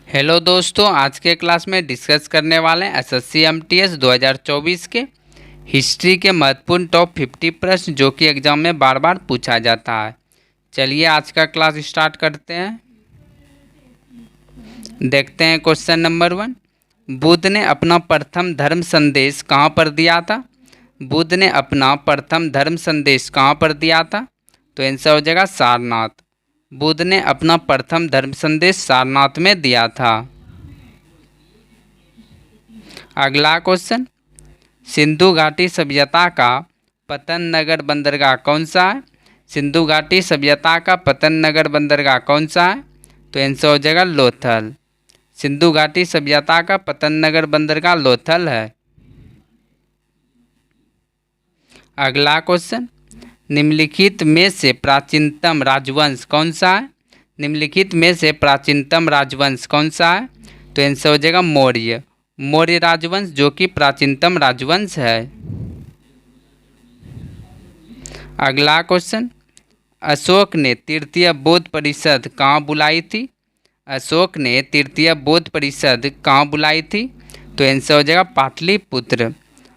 Hello दोस्तों, आज के क्लास में डिस्कस करने वाले हैं एसएससी एमटीएस 2024 के हिस्ट्री के महत्वपूर्ण टॉप 50 प्रश्न जो कि एग्जाम में बार बार पूछा जाता है। चलिए आज का क्लास स्टार्ट करते हैं। देखते हैं क्वेश्चन नंबर 1। बुद्ध ने अपना प्रथम धर्म संदेश कहाँ पर दिया था? बुद्ध ने अपना प्रथम धर्म संदेश कहाँ पर दिया था? तो आंसर हो जाएगा सारनाथ। बुद्ध ने अपना प्रथम धर्म संदेश सारनाथ में दिया था। अगला क्वेश्चन, सिंधु घाटी सभ्यता का पतन नगर बंदरगाह कौन सा है? सिंधु घाटी सभ्यता का पतन नगर बंदरगाह कौन सा है? तो आंसर हो जाएगा लोथल। सिंधु घाटी सभ्यता का पतन नगर बंदरगाह लोथल है। अगला क्वेश्चन, निम्नलिखित में से प्राचीनतम राजवंश कौन सा है? निम्नलिखित में से प्राचीनतम राजवंश कौन सा है? तो आंसर हो जाएगा मौर्य। मौर्य राजवंश जो कि प्राचीनतम राजवंश है। अगला क्वेश्चन, अशोक ने तृतीय बौद्ध परिषद कहाँ बुलाई थी? अशोक ने तृतीय बौद्ध परिषद कहाँ बुलाई थी? तो आंसर हो जाएगा पाटलिपुत्र।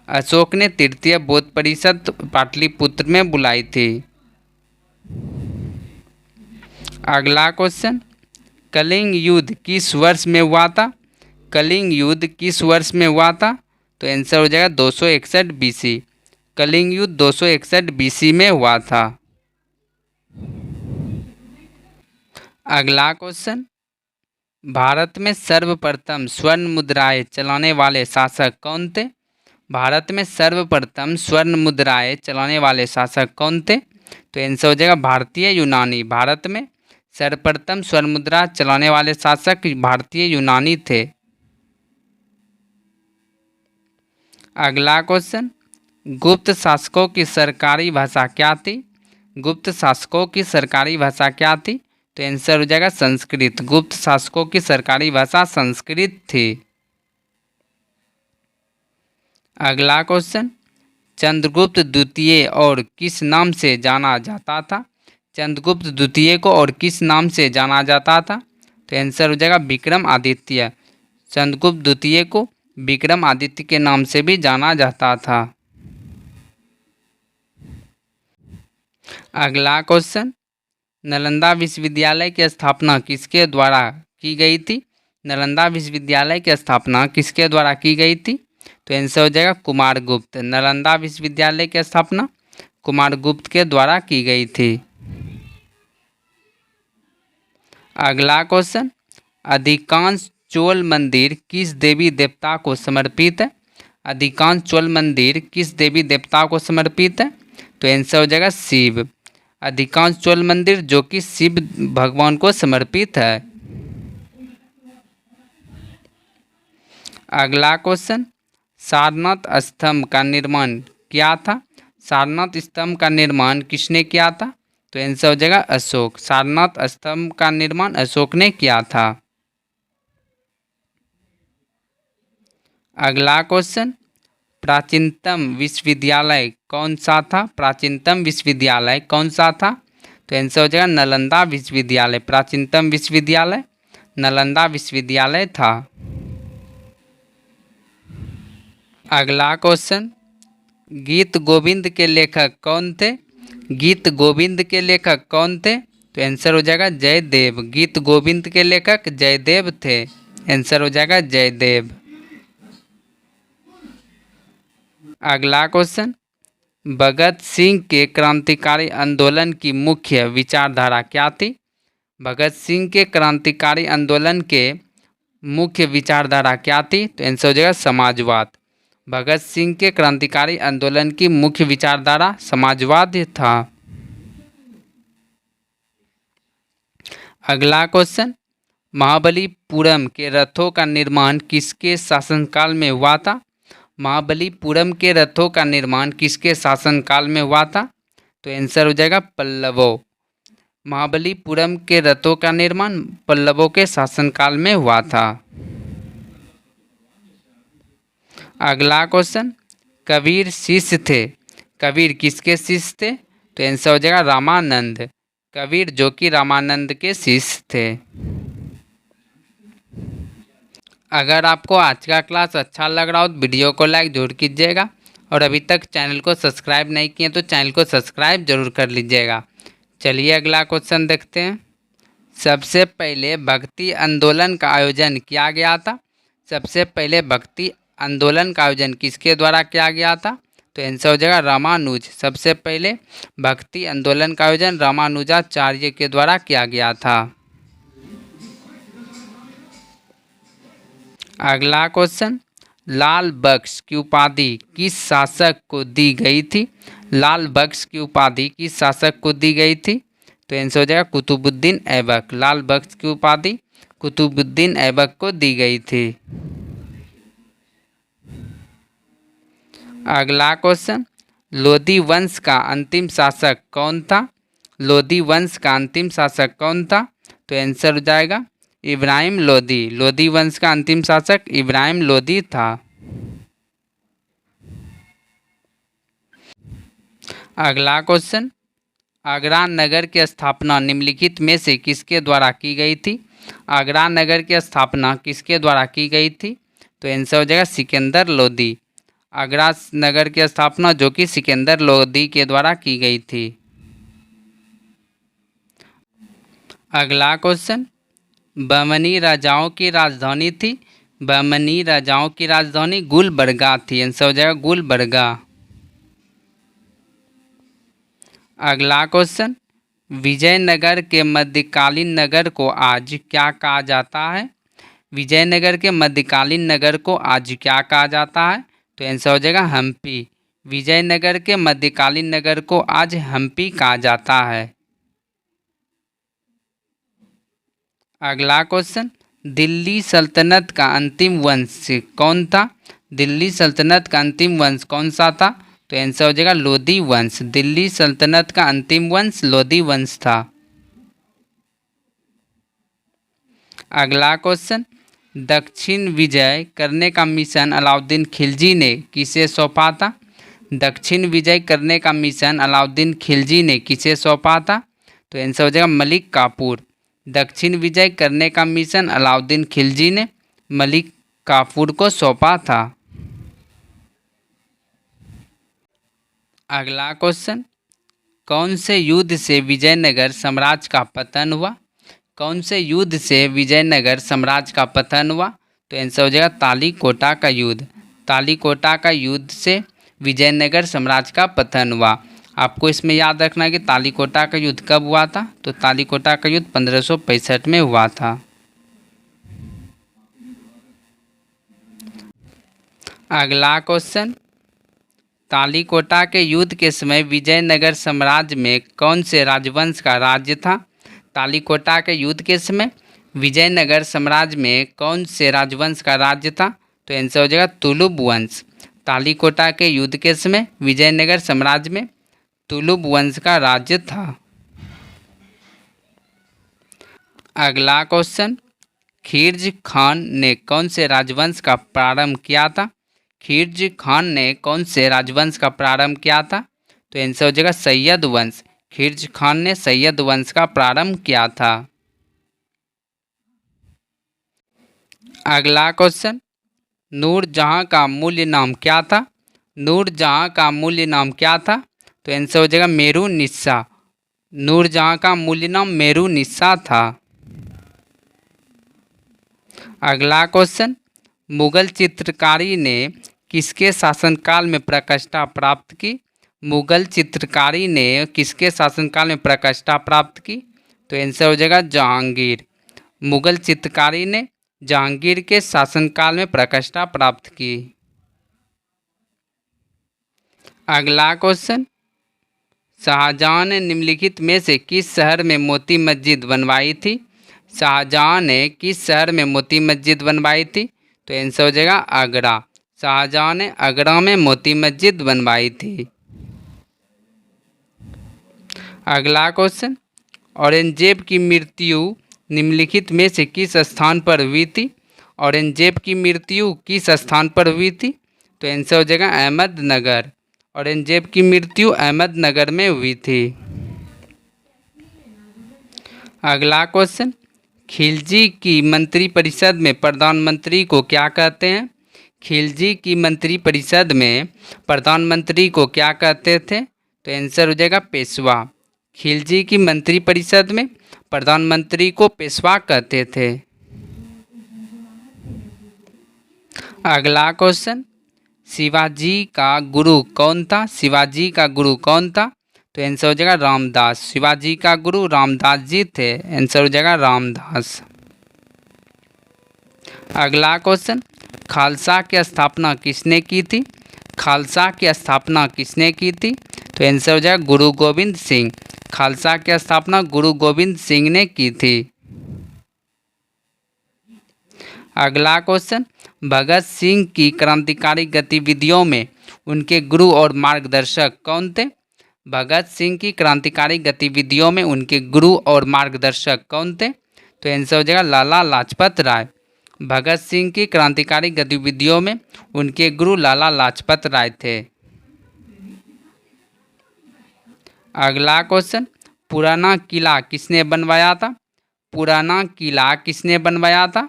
अशोक ने तृतीय बौद्ध परिषद पाटलिपुत्र में बुलाई थी। अगला क्वेश्चन, कलिंग युद्ध किस वर्ष में हुआ था? कलिंग युद्ध किस वर्ष में हुआ था? तो आंसर हो जाएगा 261 बीसी। कलिंग युद्ध 261 बीसी में हुआ था। अगला क्वेश्चन, भारत में सर्वप्रथम स्वर्ण मुद्राएं चलाने वाले शासक कौन थे? भारत में सर्वप्रथम स्वर्ण मुद्राएं चलाने वाले शासक कौन थे? तो आंसर हो जाएगा भारतीय यूनानी। भारत में सर्वप्रथम स्वर्ण मुद्रा चलाने वाले शासक भारतीय यूनानी थे। अगला क्वेश्चन, गुप्त शासकों की सरकारी भाषा क्या थी? गुप्त शासकों की सरकारी भाषा क्या थी? तो आंसर हो जाएगा संस्कृत। गुप्त शासकों की सरकारी भाषा संस्कृत थी। अगला क्वेश्चन, चंद्रगुप्त द्वितीय और किस नाम से जाना जाता था? चंद्रगुप्त द्वितीय को और किस नाम से जाना जाता था? तो आंसर हो जाएगा विक्रमादित्य। चंद्रगुप्त द्वितीय को विक्रमादित्य के नाम से भी जाना जाता था। अगला क्वेश्चन, नालंदा विश्वविद्यालय की स्थापना किसके द्वारा की गई थी? नालंदा विश्वविद्यालय की स्थापना किसके द्वारा की गई थी? तो आंसर हो जाएगा कुमारगुप्त। नालंदा विश्वविद्यालय की स्थापना कुमारगुप्त के द्वारा की गई थी। अगला क्वेश्चन, अधिकांश चोल मंदिर किस देवी देवता को समर्पित है? अधिकांश चोल मंदिर किस देवी देवता को समर्पित है? तो आंसर हो जाएगा शिव। अधिकांश चोल मंदिर जो कि शिव भगवान को समर्पित है। अगला क्वेश्चन, सारनाथ स्तंभ का निर्माण क्या था? सारनाथ स्तंभ का निर्माण किसने किया था? तो आंसर हो जाएगा अशोक। सारनाथ स्तंभ का निर्माण अशोक ने किया था। अगला क्वेश्चन, प्राचीनतम विश्वविद्यालय कौन सा था? प्राचीनतम विश्वविद्यालय कौन सा था? तो आंसर हो जाएगा नालंदा विश्वविद्यालय। प्राचीनतम विश्वविद्यालय नालंदा विश्वविद्यालय था। अगला क्वेश्चन, गीत गोविंद के लेखक कौन थे? गीत गोविंद के लेखक कौन थे? तो आंसर हो जाएगा जयदेव। गीत गोविंद के लेखक जयदेव थे। आंसर हो जाएगा जयदेव। अगला क्वेश्चन, भगत सिंह के क्रांतिकारी आंदोलन की मुख्य विचारधारा क्या थी? भगत सिंह के क्रांतिकारी आंदोलन के मुख्य विचारधारा क्या थी? तो आंसर हो जाएगा समाजवाद। भगत सिंह के क्रांतिकारी आंदोलन की मुख्य विचारधारा समाजवाद था। अगला क्वेश्चन, महाबलीपुरम के रथों का निर्माण किसके शासनकाल में हुआ था? महाबलीपुरम के रथों का निर्माण किसके शासनकाल में हुआ था? तो आंसर हो जाएगा पल्लवों। महाबलीपुरम के रथों का निर्माण पल्लवों के शासनकाल में हुआ था। अगला क्वेश्चन, कबीर शिष्य थे। कबीर किसके शिष्य थे? तो आंसर हो जाएगा रामानंद। कबीर जो कि रामानंद के शिष्य थे। अगर आपको आज का क्लास अच्छा लग रहा हो तो वीडियो को लाइक जरूर कीजिएगा और अभी तक चैनल को सब्सक्राइब नहीं किए तो चैनल को सब्सक्राइब जरूर कर लीजिएगा। चलिए अगला क्वेश्चन देखते हैं। सबसे पहले भक्ति आंदोलन का आयोजन किया गया था। सबसे पहले भक्ति आंदोलन का आयोजन किसके द्वारा किया गया था? तो आंसर हो जाएगा रामानुज। सबसे पहले भक्ति आंदोलन का आयोजन रामानुजाचार्य के द्वारा किया गया था। अगला क्वेश्चन, लाल बख्श की उपाधि किस शासक को दी गई थी? लाल बख्श की उपाधि किस शासक को दी गई थी? तो आंसर हो जाएगा कुतुबुद्दीन ऐबक। लाल बख्श की उपाधि कुतुबुद्दीन ऐबक को दी गई थी। अगला क्वेश्चन, लोधी वंश का अंतिम शासक कौन था? लोधी वंश का अंतिम शासक कौन था? तो आंसर हो जाएगा इब्राहिम लोधी। लोधी वंश का अंतिम शासक इब्राहिम लोधी था। अगला क्वेश्चन, आगरा नगर की स्थापना निम्नलिखित में से किसके द्वारा की गई थी? आगरा नगर की स्थापना किसके द्वारा की गई थी? तो आंसर हो जाएगा सिकंदर लोधी। आगरा नगर की स्थापना जो कि सिकंदर लोधी के द्वारा की गई थी। अगला क्वेश्चन, बहमनी राजाओं की राजधानी थी। बहमनी राजाओं की राजधानी गुलबर्गा थी। आंसर हो जाएगा गुलबर्गा। अगला क्वेश्चन, विजयनगर के मध्यकालीन नगर को आज क्या कहा जाता है? विजयनगर के मध्यकालीन नगर को आज क्या कहा जाता है? तो आंसर हो जाएगा हम्पी। विजयनगर के मध्यकालीन नगर को आज हम्पी कहा जाता है। अगला क्वेश्चन, दिल्ली सल्तनत का अंतिम वंश कौन था? दिल्ली सल्तनत का अंतिम वंश कौन सा था? तो आंसर हो जाएगा लोधी वंश। दिल्ली सल्तनत का अंतिम वंश लोधी वंश था। अगला क्वेश्चन, दक्षिण विजय करने का मिशन अलाउद्दीन खिलजी ने किसे सौंपा था? दक्षिण विजय करने का मिशन अलाउद्दीन खिलजी ने किसे सौंपा था? तो आंसर हो जाएगा मलिक काफूर। दक्षिण विजय करने का मिशन अलाउद्दीन खिलजी ने मलिक काफूर को सौंपा था। अगला क्वेश्चन, कौन से युद्ध से विजयनगर साम्राज्य का पतन हुआ? कौन से युद्ध से विजयनगर साम्राज्य का पतन हुआ? तो आंसर हो जाएगा तालीकोटा का युद्ध। तालीकोटा का युद्ध से विजयनगर साम्राज्य का पतन हुआ। आपको इसमें याद रखना है कि तालीकोटा का युद्ध कब हुआ था? तो तालीकोटा का युद्ध 1565 में हुआ था। अगला क्वेश्चन, तालीकोटा के युद्ध के समय विजयनगर साम्राज्य में कौन से राजवंश का राज्य था? तालीकोटा के युद्ध के समय विजयनगर साम्राज्य में कौन से राजवंश का राज्य था? तो आंसर हो जाएगा तुलुब वंश। तालीकोटा के युद्ध के समय विजयनगर साम्राज्य में तुलुब वंश का राज्य था। अगला क्वेश्चन, खिलजी खान ने कौन से राजवंश का प्रारंभ किया था? खिलजी खान ने कौन से राजवंश का प्रारंभ किया था? तो आंसर हो जाएगा सैयद वंश। खिलजी खान ने सैयद वंश का प्रारंभ किया था। अगला क्वेश्चन, नूरजहां का मूल्य नाम क्या था? नूरजहां का मूल्य नाम क्या था? तो आंसर हो जाएगा मेरुनिस्सा। नूरजहां का मूल्य नाम मेरुनिस्सा था। अगला क्वेश्चन, मुगल चित्रकारी ने किसके शासनकाल में प्रतिष्ठा प्राप्त की? मुगल चित्रकारी ने किसके शासनकाल में प्रतिष्ठा प्राप्त की? तो आंसर हो जाएगा जहांगीर। मुगल चित्रकारी ने जहांगीर के शासनकाल में प्रतिष्ठा प्राप्त की। अगला क्वेश्चन, शाहजहां ने निम्नलिखित में से किस शहर में मोती मस्जिद बनवाई थी? शाहजहां ने किस शहर में मोती मस्जिद बनवाई थी? तो आंसर हो जाएगा आगरा। शाहजहां ने आगरा में मोती मस्जिद बनवाई थी। अगला क्वेश्चन, औरंगजेब की मृत्यु निम्नलिखित में से किस स्थान पर हुई थी? औरंगजेब की मृत्यु किस स्थान पर हुई थी? तो आंसर हो जाएगा अहमदनगर। औरंगजेब की मृत्यु अहमदनगर में हुई थी। अगला क्वेश्चन, खिलजी की मंत्रिपरिषद में प्रधानमंत्री को क्या कहते हैं? खिलजी की मंत्रिपरिषद में प्रधानमंत्री को क्या कहते थे? तो आंसर हो जाएगा पेशवा। खिलजी की मंत्रिपरिषद में प्रधानमंत्री को पेशवा कहते थे। अगला क्वेश्चन, शिवाजी का गुरु कौन था? शिवाजी का गुरु कौन था? तो आंसर हो जाएगा रामदास। शिवाजी का गुरु रामदास जी थे। आंसर हो जाएगा रामदास। अगला क्वेश्चन, खालसा की स्थापना किसने की थी? खालसा की स्थापना किसने की थी? तो आंसर हो जाएगा गुरु गोविंद सिंह। खालसा की स्थापना गुरु गोविंद सिंह ने की थी। अगला क्वेश्चन, भगत सिंह की क्रांतिकारी गतिविधियों में उनके गुरु और मार्गदर्शक कौन थे? भगत सिंह की क्रांतिकारी गतिविधियों में उनके गुरु और मार्गदर्शक कौन थे? तो आंसर हो जाएगा लाला लाजपत राय। भगत सिंह की क्रांतिकारी गतिविधियों में उनके गुरु लाला लाजपत राय थे। अगला क्वेश्चन, पुराना किला किसने बनवाया था? पुराना किला किसने बनवाया था?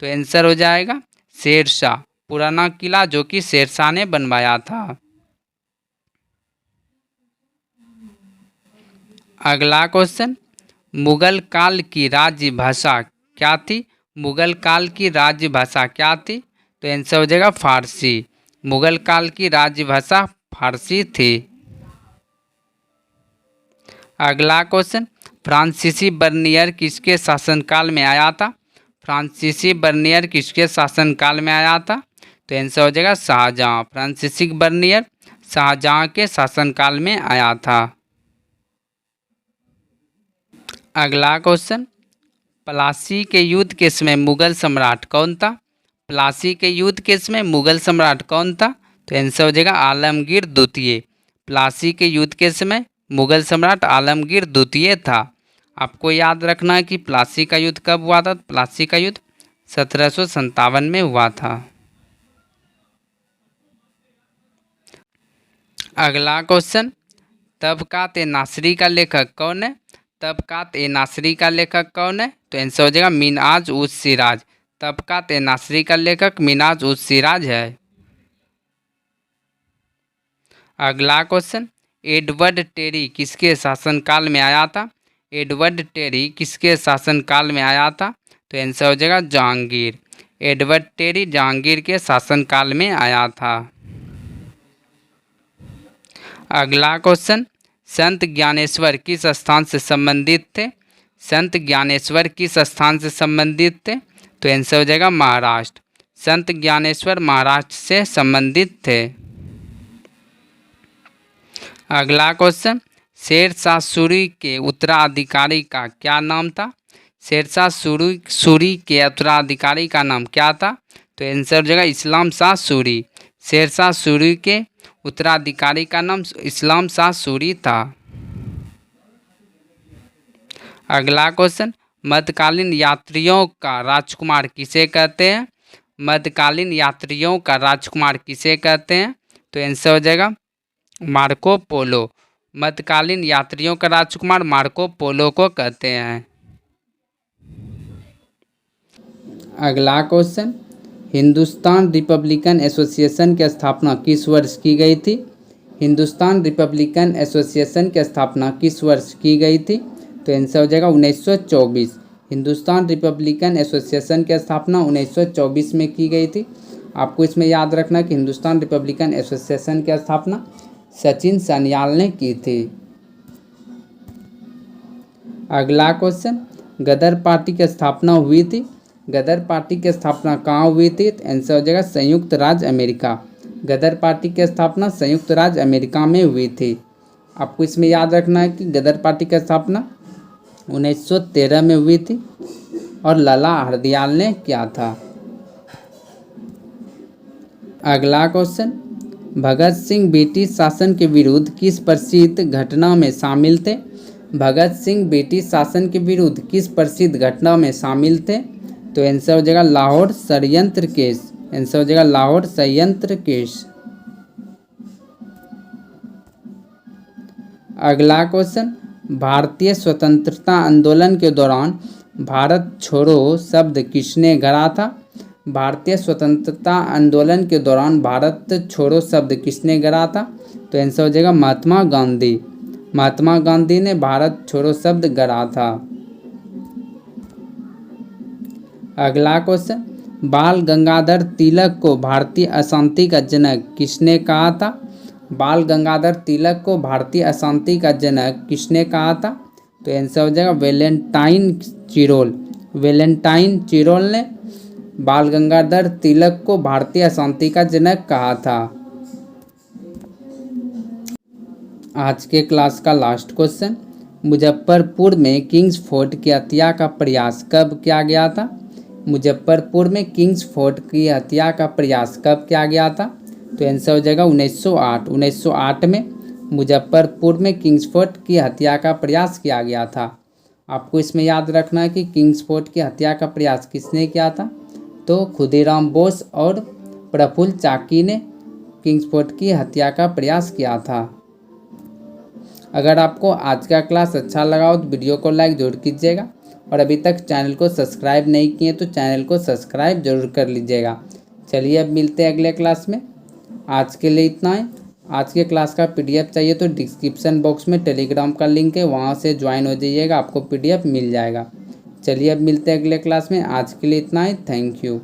तो आंसर हो जाएगा शेरशाह। पुराना किला जो कि शेरशाह ने बनवाया था। अगला क्वेश्चन, मुगल काल की राज्य भाषा क्या थी? मुगल काल की राज्य भाषा क्या थी? तो आंसर हो जाएगा फारसी। मुगल काल की राज्य भाषा फारसी थी। अगला क्वेश्चन, फ्रांसीसी बर्नियर किसके शासनकाल में आया था? फ्रांसीसी बर्नियर किसके शासनकाल में आया था? तो आंसर हो जाएगा शाहजहां। फ्रांसीसी बर्नियर शाहजहां के शासनकाल में आया था। अगला क्वेश्चन, प्लासी के युद्ध के समय मुगल सम्राट कौन था? प्लासी के युद्ध के समय मुगल सम्राट कौन था? तो आंसर हो जाएगा आलमगीर द्वितीय। प्लासी के युद्ध के समय मुगल सम्राट आलमगीर द्वितीय था। आपको याद रखना है कि प्लासी का युद्ध कब हुआ था? प्लासी का युद्ध 1757 में हुआ था। अगला क्वेश्चन, तबकात ए नासरी का लेखक कौन है? तबकात ए नासरी का लेखक कौन है? तो आंसर हो जाएगा मिन्हाज उस सिराज। तबकात ए नासरी का लेखक मिन्हाज उस सिराज है। अगला क्वेश्चन, एडवर्ड टेरी किसके शासनकाल में आया था? एडवर्ड टेरी किसके शासनकाल में आया था? तो आंसर हो जाएगा जहांगीर। एडवर्ड टेरी जहांगीर के शासनकाल में आया था। अगला क्वेश्चन, संत ज्ञानेश्वर किस स्थान से संबंधित थे? संत ज्ञानेश्वर किस स्थान से संबंधित थे? तो आंसर हो जाएगा महाराष्ट्र। संत ज्ञानेश्वर महाराष्ट्र से संबंधित थे। अगला क्वेश्चन, शेरशाह सूरी के उत्तराधिकारी का क्या नाम था? शेरशाह सूरी के उत्तराधिकारी का नाम क्या था? तो आंसर हो जाएगा इस्लाम शाह सूरी। शेरशाह सूरी के उत्तराधिकारी का नाम इस्लाम शाह सूरी था। अगला क्वेश्चन, मध्यकालीन यात्रियों का राजकुमार किसे कहते हैं? मध्यकालीन यात्रियों का राजकुमार किसे कहते हैं? तो आंसर हो जाएगा मार्को पोलो। मध्यकालीन यात्रियों का राजकुमार मार्को पोलो को कहते हैं। अगला क्वेश्चन, हिंदुस्तान रिपब्लिकन एसोसिएशन की स्थापना किस वर्ष की गई थी? हिंदुस्तान रिपब्लिकन एसोसिएशन की स्थापना किस वर्ष की गई थी? तो आंसर हो जाएगा 1924। हिंदुस्तान रिपब्लिकन एसोसिएशन की स्थापना 1924 में की गई थी। आपको इसमें याद रखना कि हिंदुस्तान रिपब्लिकन एसोसिएशन की स्थापना सचिन सान्याल ने की थी। अगला क्वेश्चन, गदर पार्टी की स्थापना हुई थी। गदर पार्टी की स्थापना कहाँ हुई थी? आंसर हो जाएगा संयुक्त राज्य अमेरिका। गदर पार्टी की स्थापना संयुक्त राज्य अमेरिका में हुई थी। आपको इसमें याद रखना है कि गदर पार्टी की स्थापना 1913 में हुई थी और लाला हरदयाल ने किया था। अगला क्वेश्चन, भगत सिंह ब्रिटिश शासन के विरुद्ध किस प्रसिद्ध घटना में शामिल थे? भगत सिंह ब्रिटिश शासन के विरुद्ध किस प्रसिद्ध घटना में शामिल थे? तो आंसर हो जाएगा लाहौर षड्यंत्र केस। आंसर हो जाएगा लाहौर षड्यंत्र केस। अगला क्वेश्चन, भारतीय स्वतंत्रता आंदोलन के दौरान भारत छोड़ो शब्द किसने गढ़ा था? भारतीय स्वतंत्रता आंदोलन के दौरान भारत छोड़ो शब्द किसने गढ़ा था? तो आंसर हो जाएगा महात्मा गांधी। महात्मा गांधी ने भारत छोड़ो शब्द गढ़ा था। अगला क्वेश्चन, बाल गंगाधर तिलक को भारतीय अशांति का जनक किसने कहा था? बाल गंगाधर तिलक को भारतीय अशांति का जनक किसने कहा था? तो आंसर हो जाएगा वैलेंटाइन चिरोल। वैलेंटाइन चिरोल ने बाल गंगाधर तिलक को भारतीय अशांति का जनक कहा था। आज के क्लास का लास्ट क्वेश्चन, मुजफ्फरपुर में किंग्स फोर्ट की हत्या का प्रयास कब किया गया था? मुजफ्फरपुर में किंग्स फोर्ट की हत्या का प्रयास कब किया गया था? तो आंसर हो जाएगा 1908। 1908 में मुजफ्फरपुर में किंग्स फोर्ट की हत्या का प्रयास किया गया था। आपको इसमें याद रखना है कि किंग्स फोर्ट की हत्या का प्रयास किसने किया था? तो खुदीराम बोस और प्रफुल्ल चाकी ने किंग्स फोर्ट की हत्या का प्रयास किया था। अगर आपको आज का क्लास अच्छा लगा हो तो वीडियो को लाइक जरूर कीजिएगा, और अभी तक चैनल को सब्सक्राइब नहीं किए तो चैनल को सब्सक्राइब जरूर कर लीजिएगा। चलिए अब मिलते हैं अगले क्लास में। आज के लिए इतना है। आज के क्लास का पीडीएफ चाहिए तो डिस्क्रिप्शन बॉक्स में टेलीग्राम का लिंक है, वहाँ से ज्वाइन हो जाइएगा, आपको पीडीएफ मिल जाएगा। चलिए अब मिलते हैं अगले क्लास में। आज के लिए इतना ही। Thank you.